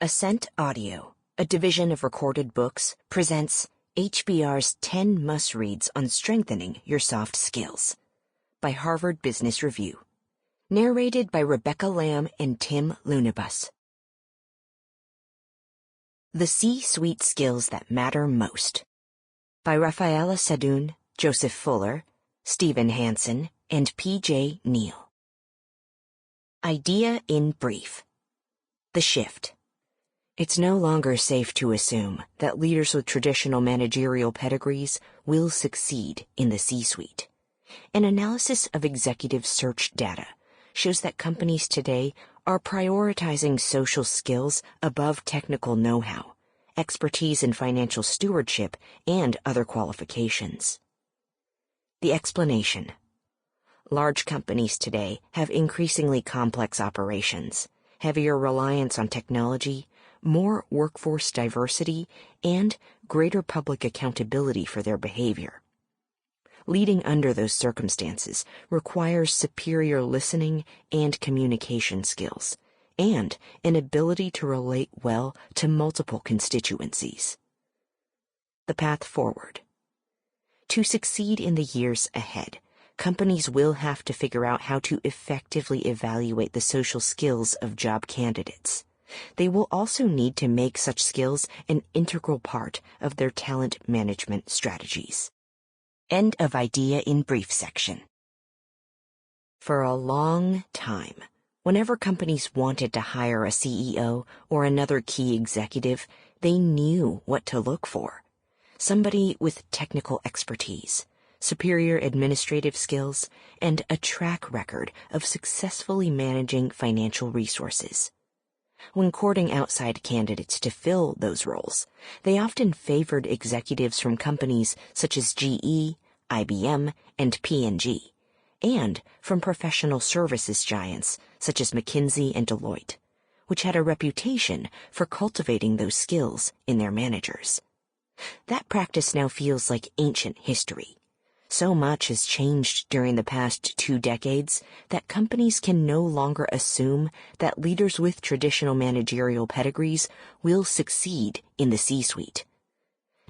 Ascent Audio, a division of Recorded Books, presents HBR's 10 Must-Reads on Strengthening Your Soft Skills by Harvard Business Review. Narrated by Rebecca Lamb and Tim Lounibos. The C-Suite Skills That Matter Most by Raffaella Sadun, Joseph Fuller, Stephen Hansen, and PJ Neal. Idea in brief. The shift. It's no longer safe to assume that leaders with traditional managerial pedigrees will succeed in the C-suite. An analysis of executive search data shows that companies today are prioritizing social skills above technical know-how, expertise in financial stewardship, and other qualifications. The explanation. Large companies today have increasingly complex operations, heavier reliance on technology, more workforce diversity, and greater public accountability for their behavior. Leading under those circumstances requires superior listening and communication skills, and an ability to relate well to multiple constituencies. The path forward. To succeed in the years ahead, companies will have to figure out how to effectively evaluate the social skills of job candidates. They will also need to make such skills an integral part of their talent management strategies. End of idea in brief section. For a long time, whenever companies wanted to hire a CEO or another key executive, they knew what to look for. Somebody with technical expertise, superior administrative skills, and a track record of successfully managing financial resources. When courting outside candidates to fill those roles, they often favored executives from companies such as GE, IBM, and P&G, and from professional services giants such as McKinsey and Deloitte, which had a reputation for cultivating those skills in their managers. That practice now feels like ancient history. So much has changed during the past 2 decades that companies can no longer assume that leaders with traditional managerial pedigrees will succeed in the C-suite.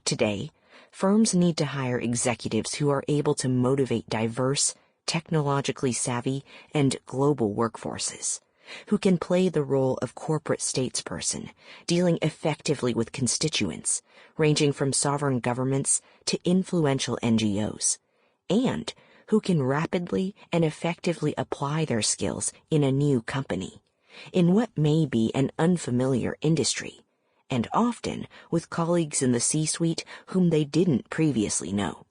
Today, firms need to hire executives who are able to motivate diverse, technologically savvy, and global workforces, who can play the role of corporate statesperson, dealing effectively with constituents, ranging from sovereign governments to influential NGOs, and who can rapidly and effectively apply their skills in a new company, in what may be an unfamiliar industry, and often with colleagues in the C-suite whom they didn't previously know.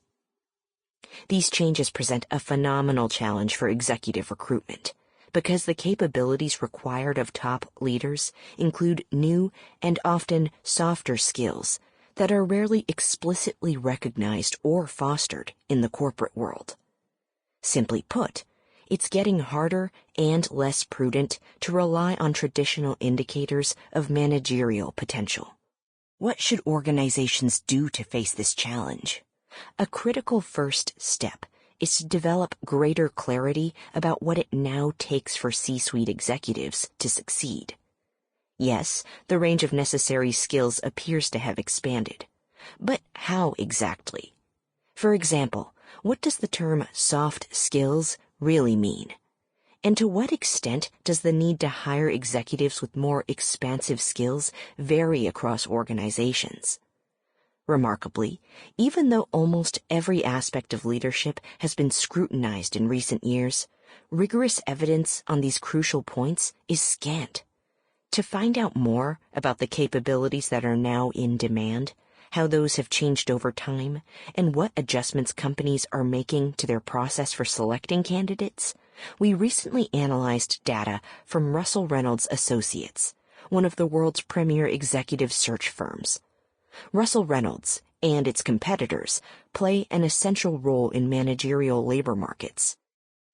These changes present a phenomenal challenge for executive recruitment, because the capabilities required of top leaders include new and often softer skills that are rarely explicitly recognized or fostered in the corporate world. Simply put, it's getting harder and less prudent to rely on traditional indicators of managerial potential. What should organizations do to face this challenge? A critical first step is to develop greater clarity about what it now takes for C-suite executives to succeed. Yes, the range of necessary skills appears to have expanded. But how exactly? For example, what does the term soft skills really mean? And to what extent does the need to hire executives with more expansive skills vary across organizations? Remarkably, even though almost every aspect of leadership has been scrutinized in recent years, rigorous evidence on these crucial points is scant. To find out more about the capabilities that are now in demand, how those have changed over time, and what adjustments companies are making to their process for selecting candidates, we recently analyzed data from Russell Reynolds Associates, one of the world's premier executive search firms. Russell Reynolds and its competitors play an essential role in managerial labor markets.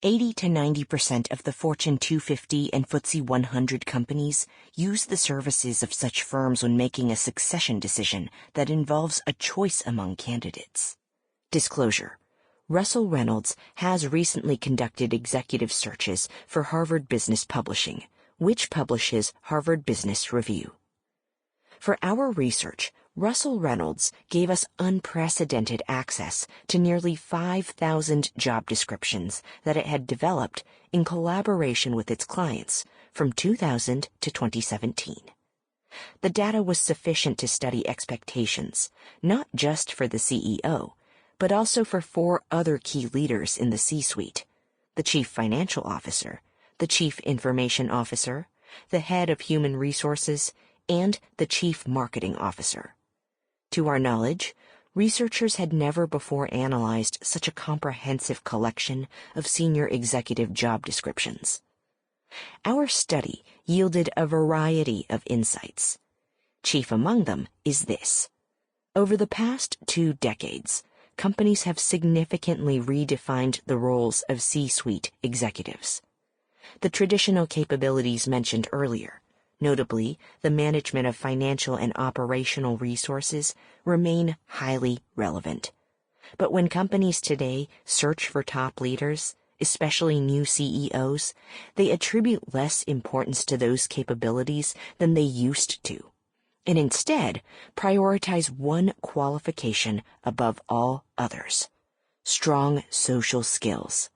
80 to 90% of the Fortune 250 and FTSE 100 companies use the services of such firms when making a succession decision that involves a choice among candidates. Disclosure: Russell Reynolds has recently conducted executive searches for Harvard Business Publishing, which publishes Harvard Business Review. For our research, Russell Reynolds gave us unprecedented access to nearly 5,000 job descriptions that it had developed in collaboration with its clients from 2000 to 2017. The data was sufficient to study expectations, not just for the CEO, but also for 4 other key leaders in the C-suite: the Chief Financial Officer, the Chief Information Officer, the Head of Human Resources, and the Chief Marketing Officer. To our knowledge, researchers had never before analyzed such a comprehensive collection of senior executive job descriptions. Our study yielded a variety of insights. Chief among them is this: over the past 2 decades, companies have significantly redefined the roles of C-suite executives. The traditional capabilities mentioned earlier, notably the management of financial and operational resources, remain highly relevant. But when companies today search for top leaders, especially new CEOs, they attribute less importance to those capabilities than they used to, and instead prioritize one qualification above all others: strong social skills.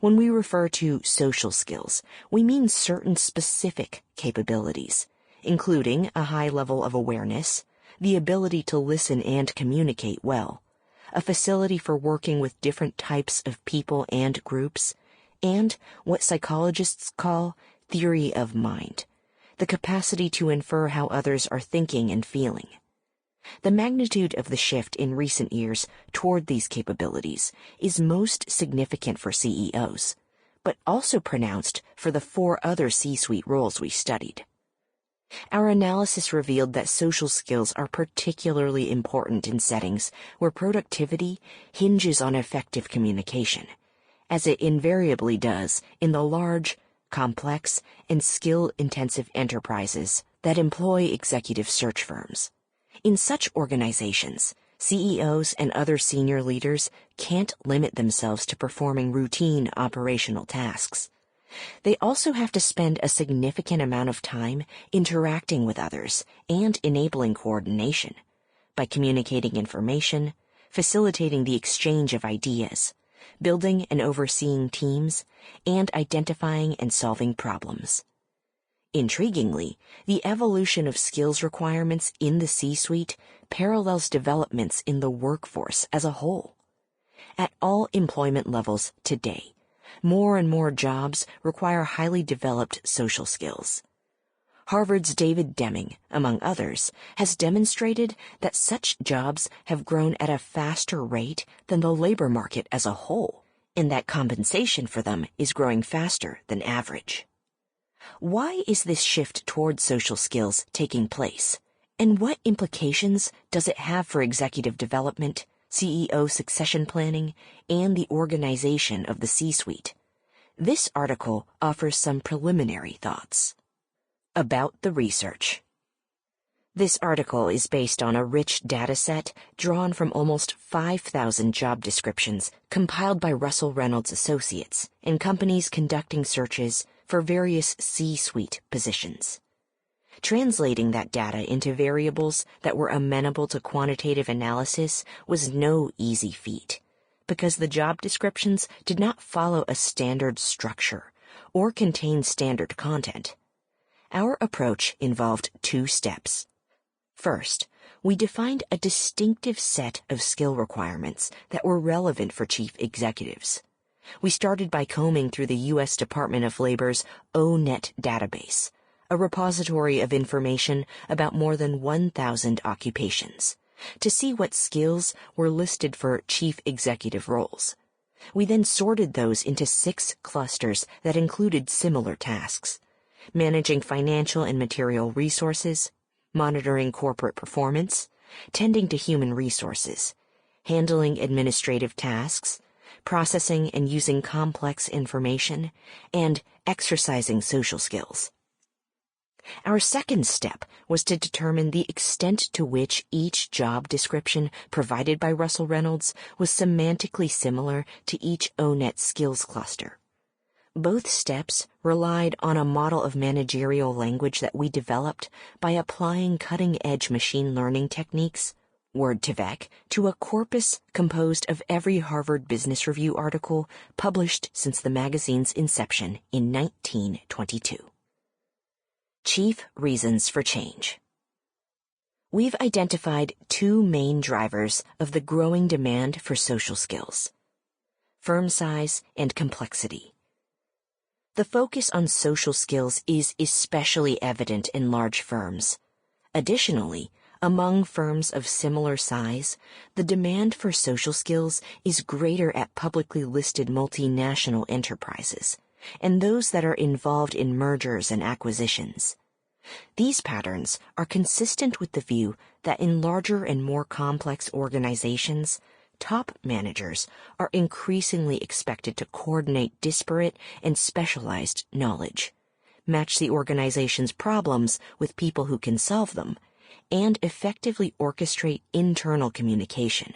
When we refer to social skills, we mean certain specific capabilities, including a high level of awareness, the ability to listen and communicate well, a facility for working with different types of people and groups, and what psychologists call theory of mind, the capacity to infer how others are thinking and feeling. The magnitude of the shift in recent years toward these capabilities is most significant for CEOs, but also pronounced for the 4 other C-suite roles we studied. Our analysis revealed that social skills are particularly important in settings where productivity hinges on effective communication, as it invariably does in the large, complex, and skill-intensive enterprises that employ executive search firms. In such organizations, CEOs and other senior leaders can't limit themselves to performing routine operational tasks. They also have to spend a significant amount of time interacting with others and enabling coordination by communicating information, facilitating the exchange of ideas, building and overseeing teams, and identifying and solving problems. Intriguingly, the evolution of skills requirements in the C-suite parallels developments in the workforce as a whole. At all employment levels today, more and more jobs require highly developed social skills. Harvard's David Deming, among others, has demonstrated that such jobs have grown at a faster rate than the labor market as a whole, and that compensation for them is growing faster than average. Why is this shift toward social skills taking place, and what implications does it have for executive development, CEO succession planning, and the organization of the C-suite? This article offers some preliminary thoughts. About the research. This article is based on a rich dataset drawn from almost 5,000 job descriptions compiled by Russell Reynolds Associates in companies conducting searches for various C-suite positions. Translating that data into variables that were amenable to quantitative analysis was no easy feat, because the job descriptions did not follow a standard structure or contain standard content. Our approach involved 2 steps. First, we defined a distinctive set of skill requirements that were relevant for chief executives. We started by combing through the U.S. Department of Labor's ONET database, a repository of information about more than 1,000 occupations, to see what skills were listed for chief executive roles. We then sorted those into 6 clusters that included similar tasks: managing financial and material resources, monitoring corporate performance, tending to human resources, handling administrative tasks, processing and using complex information, and exercising social skills. Our second step was to determine the extent to which each job description provided by Russell Reynolds was semantically similar to each ONET skills cluster. Both steps relied on a model of managerial language that we developed by applying cutting-edge machine learning techniques, Word2Vec, to a corpus composed of every Harvard Business Review article published since the magazine's inception in 1922. Chief reasons for change. We've identified two main drivers of the growing demand for social skills: firm size and complexity. The focus on social skills is especially evident in large firms. Additionally, among firms of similar size, the demand for social skills is greater at publicly listed multinational enterprises and those that are involved in mergers and acquisitions. These patterns are consistent with the view that in larger and more complex organizations, top managers are increasingly expected to coordinate disparate and specialized knowledge, match the organization's problems with people who can solve them, and effectively orchestrate internal communication.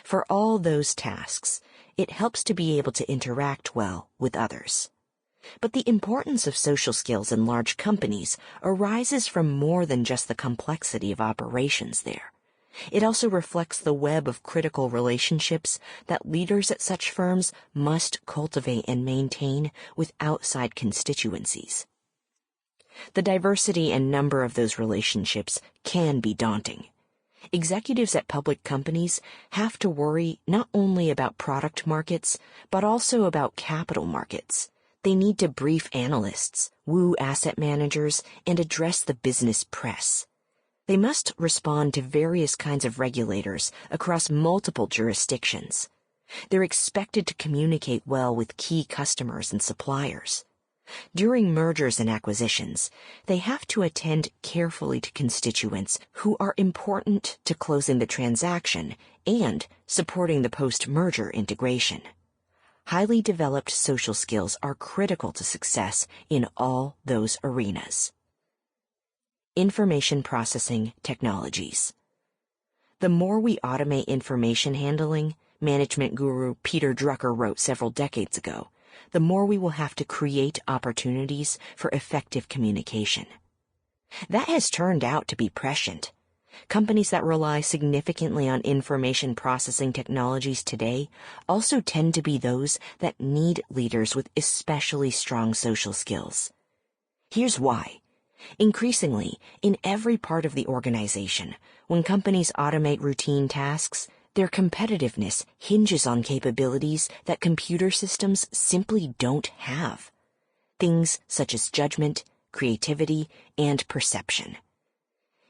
For all those tasks, it helps to be able to interact well with others. But the importance of social skills in large companies arises from more than just the complexity of operations there. It also reflects the web of critical relationships that leaders at such firms must cultivate and maintain with outside constituencies. The diversity and number of those relationships can be daunting. Executives at public companies have to worry not only about product markets, but also about capital markets. They need to brief analysts, woo asset managers, and address the business press. They must respond to various kinds of regulators across multiple jurisdictions. They're expected to communicate well with key customers and suppliers. During mergers and acquisitions, they have to attend carefully to constituents who are important to closing the transaction and supporting the post-merger integration. Highly developed social skills are critical to success in all those arenas. Information processing technologies. The more we automate information handling, management guru Peter Drucker wrote several decades ago, the more we will have to create opportunities for effective communication. That has turned out to be prescient. Companies that rely significantly on information processing technologies today also tend to be those that need leaders with especially strong social skills. Here's why. Increasingly, in every part of the organization, when companies automate routine tasks, their competitiveness hinges on capabilities that computer systems simply don't have. Things such as judgment, creativity, and perception.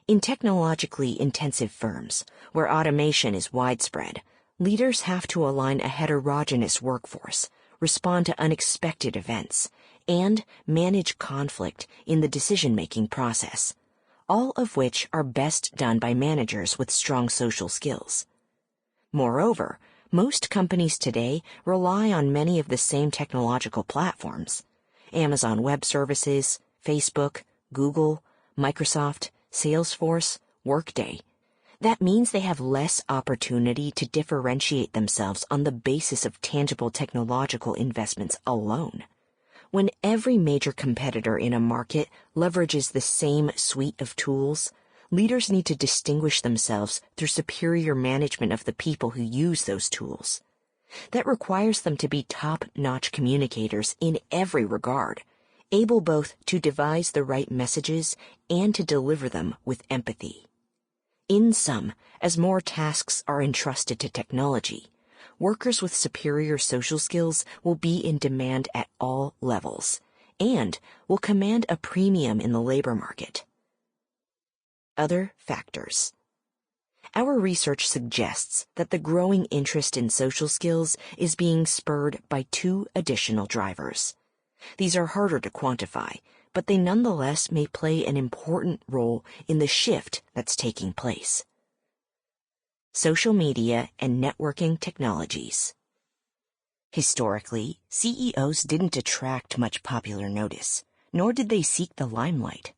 In technologically intensive firms, where automation is widespread, leaders have to align a heterogeneous workforce, respond to unexpected events, and manage conflict in the decision-making process, all of which are best done by managers with strong social skills. Moreover, most companies today rely on many of the same technological platforms: Amazon Web Services, Facebook, Google, Microsoft, Salesforce, Workday. That means they have less opportunity to differentiate themselves on the basis of tangible technological investments alone. When every major competitor in a market leverages the same suite of tools, leaders need to distinguish themselves through superior management of the people who use those tools. That requires them to be top-notch communicators in every regard, able both to devise the right messages and to deliver them with empathy. In sum, as more tasks are entrusted to technology, workers with superior social skills will be in demand at all levels and will command a premium in the labor market. Other factors. Our research suggests that the growing interest in social skills is being spurred by two additional drivers. These are harder to quantify, but they nonetheless may play an important role in the shift that's taking place. Social media and networking technologies. Historically, CEOs didn't attract much popular notice, nor did they seek the limelight.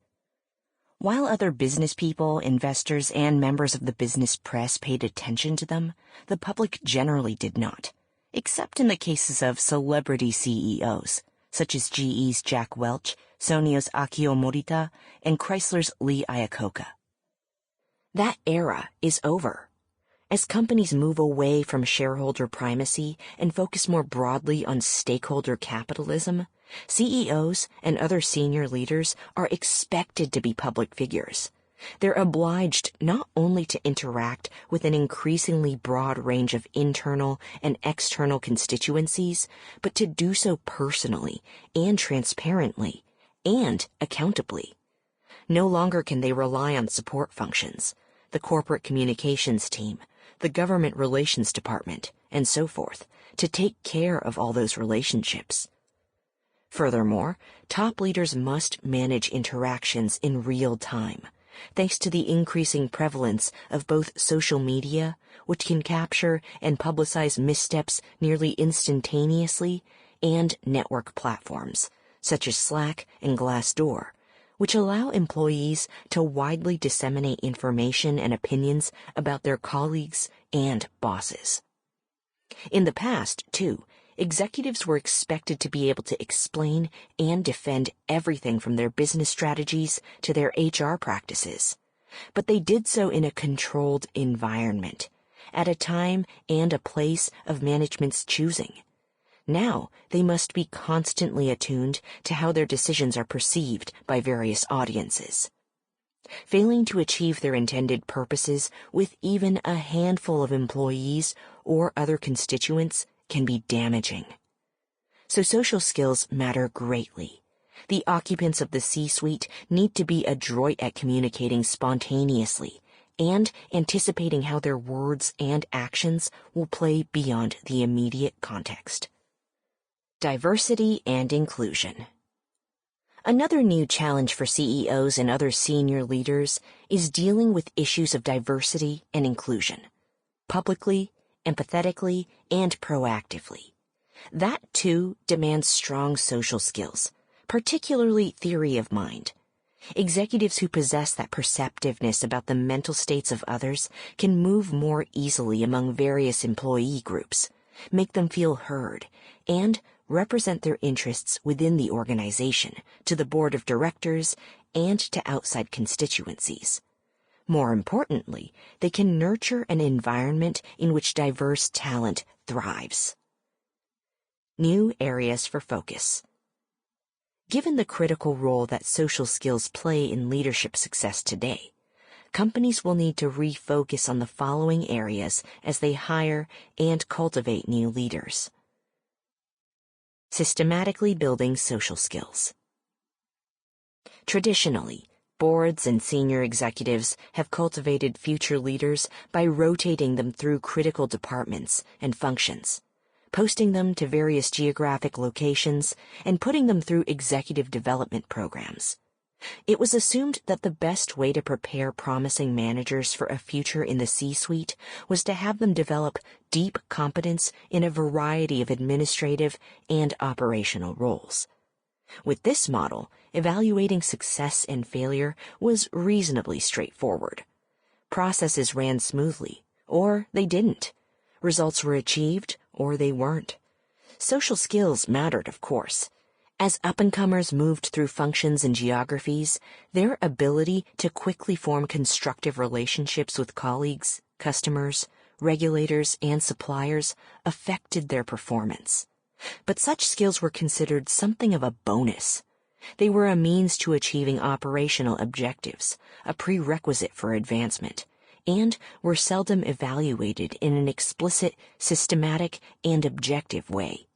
While other business people, investors, and members of the business press paid attention to them, the public generally did not, except in the cases of celebrity CEOs, such as GE's Jack Welch, Sony's Akio Morita, and Chrysler's Lee Iacocca. That era is over. As companies move away from shareholder primacy and focus more broadly on stakeholder capitalism, CEOs and other senior leaders are expected to be public figures. They're obliged not only to interact with an increasingly broad range of internal and external constituencies, but to do so personally and transparently and accountably. No longer can they rely on support functions, the corporate communications team, the government relations department, and so forth, to take care of all those relationships. Furthermore, top leaders must manage interactions in real time, thanks to the increasing prevalence of both social media, which can capture and publicize missteps nearly instantaneously, and network platforms, such as Slack and Glassdoor, which allow employees to widely disseminate information and opinions about their colleagues and bosses. In the past, too, executives were expected to be able to explain and defend everything from their business strategies to their HR practices. But they did so in a controlled environment, at a time and a place of management's choosing. Now they must be constantly attuned to how their decisions are perceived by various audiences. Failing to achieve their intended purposes with even a handful of employees or other constituents can be damaging. So social skills matter greatly. The occupants of the C-suite need to be adroit at communicating spontaneously and anticipating how their words and actions will play beyond the immediate context. Diversity and inclusion. Another new challenge for CEOs and other senior leaders is dealing with issues of diversity and inclusion, publicly, empathetically, and proactively. That, too, demands strong social skills, particularly theory of mind. Executives who possess that perceptiveness about the mental states of others can move more easily among various employee groups, make them feel heard, and represent their interests within the organization to the board of directors and to outside constituencies. More importantly, they can nurture an environment in which diverse talent thrives. New areas for focus. Given the critical role that social skills play in leadership success today, companies will need to refocus on the following areas as they hire and cultivate new leaders. Systematically building social skills. Traditionally, boards and senior executives have cultivated future leaders by rotating them through critical departments and functions, posting them to various geographic locations, and putting them through executive development programs. It was assumed that the best way to prepare promising managers for a future in the C-suite was to have them develop deep competence in a variety of administrative and operational roles. With this model, evaluating success and failure was reasonably straightforward. Processes ran smoothly, or they didn't. Results were achieved, or they weren't. Social skills mattered, of course. As up-and-comers moved through functions and geographies, their ability to quickly form constructive relationships with colleagues, customers, regulators, and suppliers affected their performance. But such skills were considered something of a bonus. They were a means to achieving operational objectives, a prerequisite for advancement, and were seldom evaluated in an explicit, systematic, and objective way.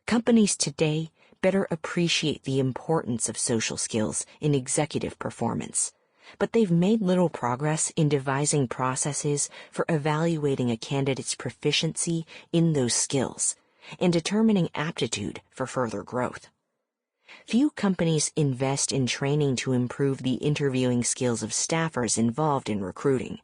Companies today better appreciate the importance of social skills in executive performance, but they've made little progress in devising processes for evaluating a candidate's proficiency in those skills and determining aptitude for further growth. Few companies invest in training to improve the interviewing skills of staffers involved in recruiting,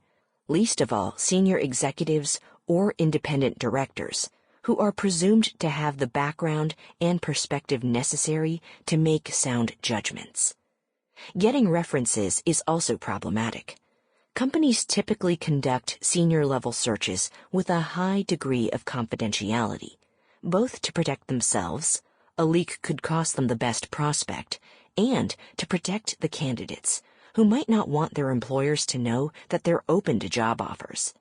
least of all senior executives or independent directors, who are presumed to have the background and perspective necessary to make sound judgments. Getting references is also problematic. Companies typically conduct senior-level searches with a high degree of confidentiality, both to protect themselves, A leak could cost them the best prospect, and to protect the candidates, who might not want their employers to know that they're open to job offers.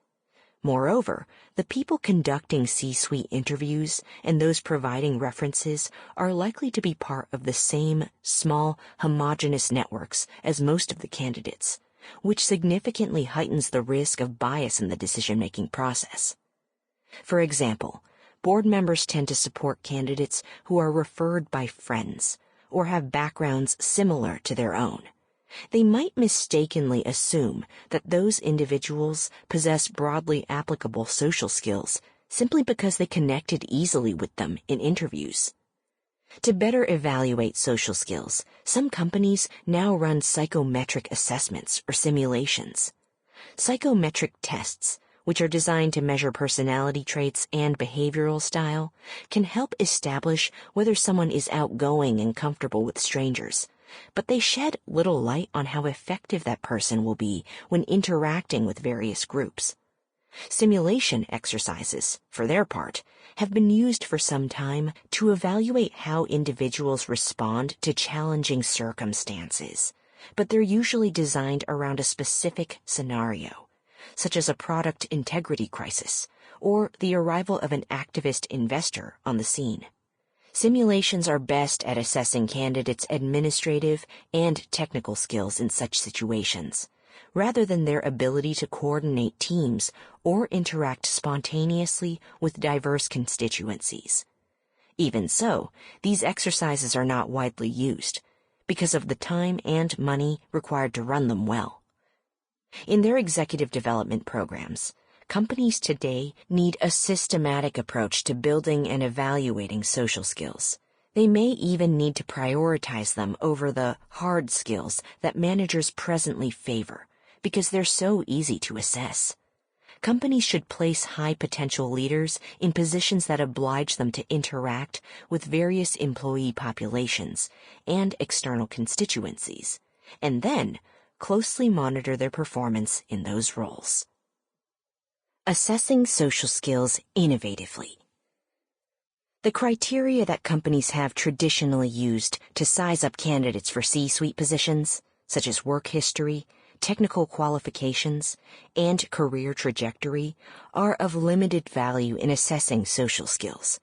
Moreover, the people conducting C-suite interviews and those providing references are likely to be part of the same small, homogeneous networks as most of the candidates, which significantly heightens the risk of bias in the decision-making process. For example, board members tend to support candidates who are referred by friends or have backgrounds similar to their own. They might mistakenly assume that those individuals possess broadly applicable social skills simply because they connected easily with them in interviews. To better evaluate social skills, some companies now run psychometric assessments or simulations. Psychometric tests, which are designed to measure personality traits and behavioral style, can help establish whether someone is outgoing and comfortable with strangers, but they shed little light on how effective that person will be when interacting with various groups. Simulation exercises, for their part, have been used for some time to evaluate how individuals respond to challenging circumstances, but they're usually designed around a specific scenario, such as a product integrity crisis or the arrival of an activist investor on the scene. Simulations are best at assessing candidates' administrative and technical skills in such situations, rather than their ability to coordinate teams or interact spontaneously with diverse constituencies. Even so, these exercises are not widely used, because of the time and money required to run them well. In their executive development programs, companies today need a systematic approach to building and evaluating social skills. They may even need to prioritize them over the hard skills that managers presently favor, because they're so easy to assess. Companies should place high-potential leaders in positions that oblige them to interact with various employee populations and external constituencies, and then closely monitor their performance in those roles. Assessing social skills innovatively. The criteria that companies have traditionally used to size up candidates for C-suite positions, such as work history, technical qualifications, and career trajectory, are of limited value in assessing social skills.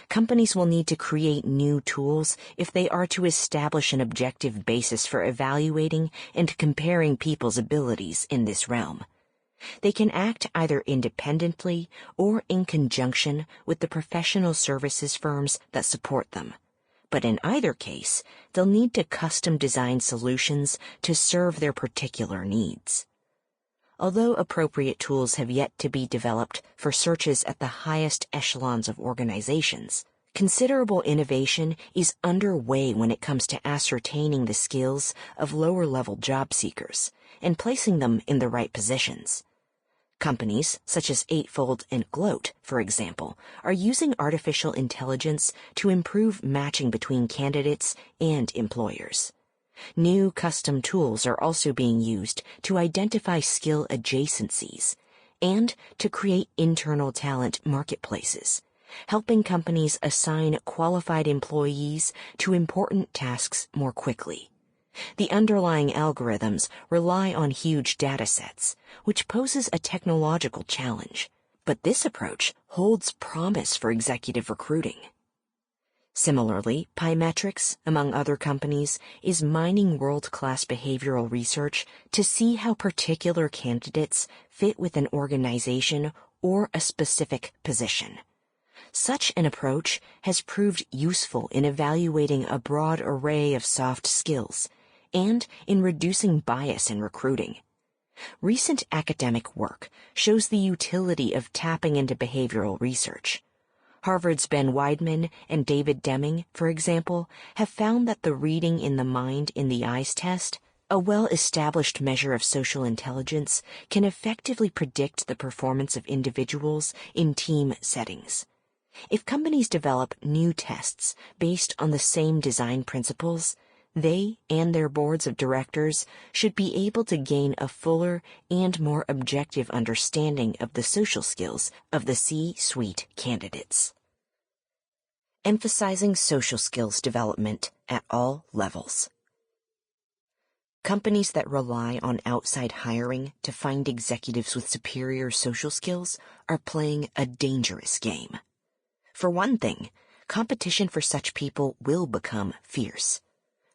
Companies will need to create new tools if they are to establish an objective basis for evaluating and comparing people's abilities in this realm. They can act either independently or in conjunction with the professional services firms that support them. But in either case, they'll need to custom design solutions to serve their particular needs. Although appropriate tools have yet to be developed for searches at the highest echelons of organizations, considerable innovation is underway when it comes to ascertaining the skills of lower-level job seekers and placing them in the right positions. Companies, such as Eightfold and Gloat, for example, are using artificial intelligence to improve matching between candidates and employers. New custom tools are also being used to identify skill adjacencies and to create internal talent marketplaces, helping companies assign qualified employees to important tasks more quickly. The underlying algorithms rely on huge data sets, which poses a technological challenge, but this approach holds promise for executive recruiting. Similarly, Pymetrics, among other companies, is mining world-class behavioral research to see how particular candidates fit with an organization or a specific position. Such an approach has proved useful in evaluating a broad array of soft skills and in reducing bias in recruiting. Recent academic work shows the utility of tapping into behavioral research. Harvard's Ben Weidman and David Deming, for example, have found that the reading in the mind in the eyes test, a well-established measure of social intelligence, can effectively predict the performance of individuals in team settings. If companies develop new tests based on the same design principles, they and their boards of directors should be able to gain a fuller and more objective understanding of the social skills of the C-suite candidates. emphasizing social skills development at all levels. Companies that rely on outside hiring to find executives with superior social skills are playing a dangerous game. For one thing, competition for such people will become fierce.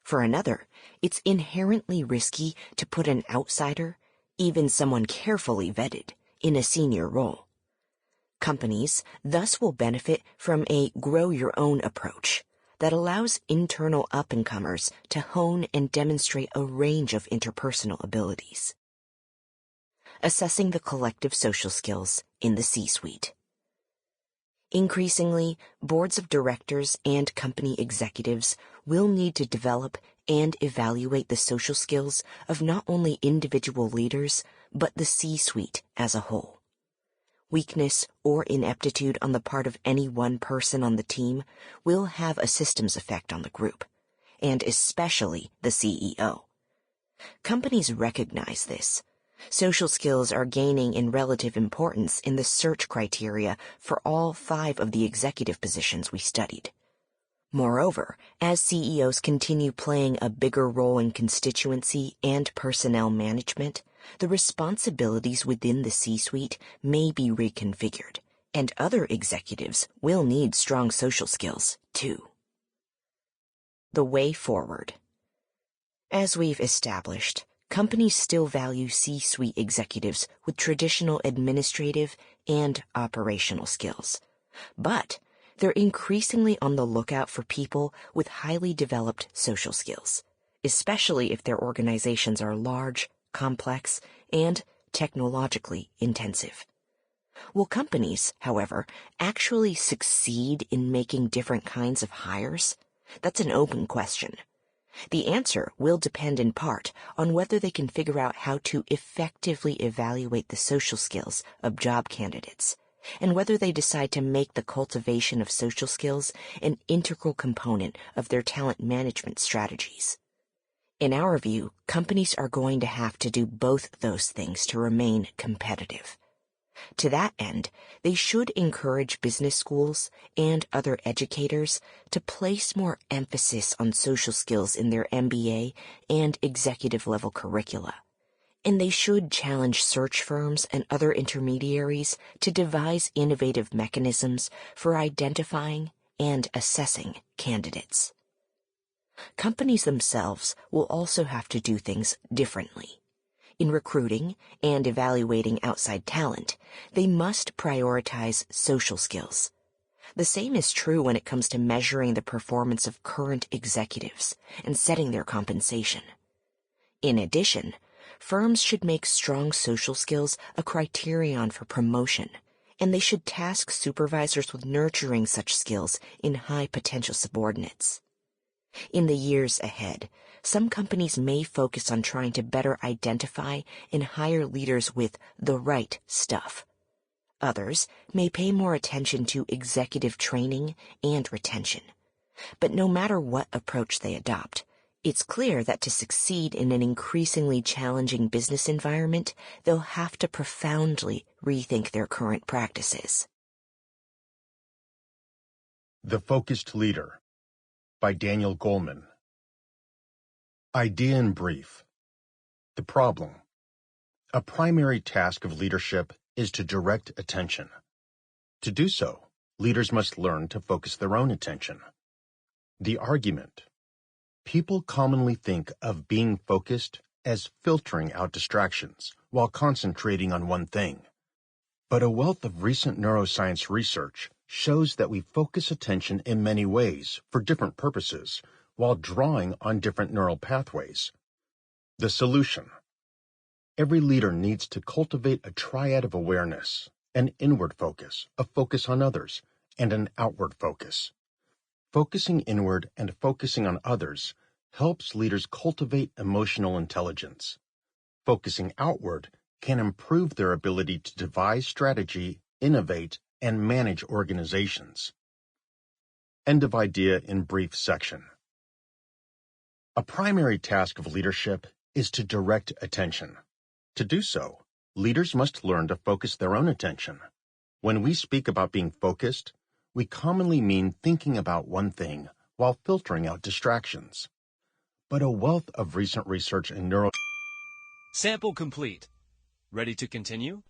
For another, it's inherently risky to put an outsider, even someone carefully vetted, in a senior role. Companies thus will benefit from a grow-your-own approach that allows internal up-and-comers to hone and demonstrate a range of interpersonal abilities. Assessing the collective social skills in the C-suite. Increasingly, boards of directors and company executives will need to develop and evaluate the social skills of not only individual leaders, but the C-suite as a whole. Weakness or ineptitude on the part of any one person on the team will have a systems effect on the group, and especially the CEO. Companies recognize this. Social skills are gaining in relative importance in the search criteria for all 5 of the executive positions we studied. Moreover, as CEOs continue playing a bigger role in constituency and personnel management, the responsibilities within the C-suite may be reconfigured, and other executives will need strong social skills, too. The way forward. As we've established, companies still value C-suite executives with traditional administrative and operational skills, but they're increasingly on the lookout for people with highly developed social skills, especially if their organizations are large, complex, and technologically intensive. Will companies, however, actually succeed in making different kinds of hires? That's an open question. The answer will depend in part on whether they can figure out how to effectively evaluate the social skills of job candidates, and whether they decide to make the cultivation of social skills an integral component of their talent management strategies. In our view, companies are going to have to do both those things to remain competitive. To that end, they should encourage business schools and other educators to place more emphasis on social skills in their MBA and executive-level curricula. And they should challenge search firms and other intermediaries to devise innovative mechanisms for identifying and assessing candidates. Companies themselves will also have to do things differently. In recruiting and evaluating outside talent, they must prioritize social skills. The same is true when it comes to measuring the performance of current executives and setting their compensation. In addition, firms should make strong social skills a criterion for promotion, and they should task supervisors with nurturing such skills in high-potential subordinates. In the years ahead, some companies may focus on trying to better identify and hire leaders with the right stuff. Others may pay more attention to executive training and retention. But no matter what approach they adopt, it's clear that to succeed in an increasingly challenging business environment, they'll have to profoundly rethink their current practices. The Focused Leader by Daniel Goleman. Idea in brief. The problem. A primary task of leadership is to direct attention. To do so, leaders must learn to focus their own attention. The argument. People commonly think of being focused as filtering out distractions while concentrating on one thing. But a wealth of recent neuroscience research shows that we focus attention in many ways for different purposes while drawing on different neural pathways. The solution. Every leader needs to cultivate a triad of awareness, an inward focus, a focus on others, and an outward focus. Focusing inward and focusing on others helps leaders cultivate emotional intelligence. Focusing outward can improve their ability to devise strategy, innovate, and manage organizations. End of idea in brief section. A primary task of leadership is to direct attention. To do so, leaders must learn to focus their own attention. When we speak about being focused, we commonly mean thinking about one thing while filtering out distractions. But a wealth of recent research in Sample complete. Ready to continue?